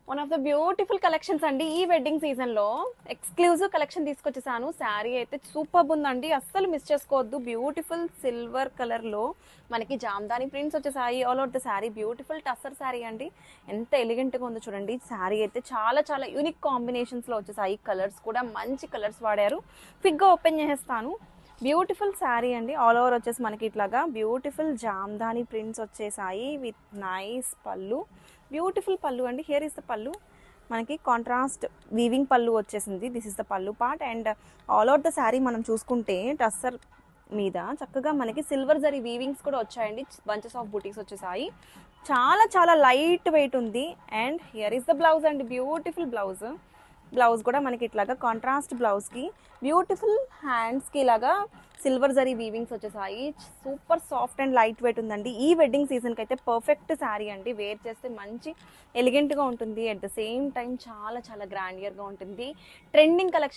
One of the beautiful collections అండి ఈ wedding season లో ఎక్స్క్లూజివ్ కలెక్షన్ తీసుకొచ్చేసాను. శారీ అయితే సూపర్ ఉందండి, అస్సలు మిస్ చేసుకోవద్దు. బ్యూటిఫుల్ సిల్వర్ కలర్ లో మనకి జామ్దాని ప్రింట్స్ వచ్చేసాయి. All over the sari beautiful tussar sari అండి. ఎంత ఎలిగెంట్ గా ఉందో చూడండి. శారీ అయితే చాలా చాలా యూనిక్ కాంబినేషన్స్ లో వచ్చేసాయి. కలర్స్ కూడా మంచి కలర్స్ వాడారు. క్విక్ గా ఓపెన్ చేసేస్తాను. బ్యూటిఫుల్ శారీ అండి. ఆల్ ఓవర్ వచ్చేసి మనకి ఇట్లాగా బ్యూటిఫుల్ జామ్దాని ప్రింట్స్ వచ్చేసాయి విత్ నైస్ పళ్ళు. బ్యూటిఫుల్ పళ్ళు అండి. హియర్ ఇస్ ద పళ్ళు. మనకి కాంట్రాస్ట్ వీవింగ్ పళ్ళు వచ్చేసింది. దిస్ ఇస్ ద పళ్ళు part. And all over the sari మనం చూసుకుంటే టస్సర్ మీద చక్కగా మనకి సిల్వర్ జరీ వీవింగ్స్ కూడా వచ్చాయండి. బంచెస్ ఆఫ్ బుటీస్ వచ్చేసాయి. చాలా చాలా లైట్ వెయిట్ ఉంది. And here is the blouse అండి. Beautiful blouse. బ్లౌజ్ కూడా మనకి ఇట్లాగా కాంట్రాస్ట్ బ్లౌజ్కి బ్యూటిఫుల్ హ్యాండ్స్కి ఇలాగా సిల్వర్ జరీ వీవింగ్స్ వచ్చేసాయి. Super soft and light weight ఉందండి. ఈ వెడ్డింగ్ సీజన్కి అయితే పర్ఫెక్ట్ శారీ అండి. వేర్ చేస్తే మంచి ఎలిగెంట్గా ఉంటుంది. అట్ ద సేమ్ టైం చాలా చాలా గ్రాండియర్గా ఉంటుంది. Trending collection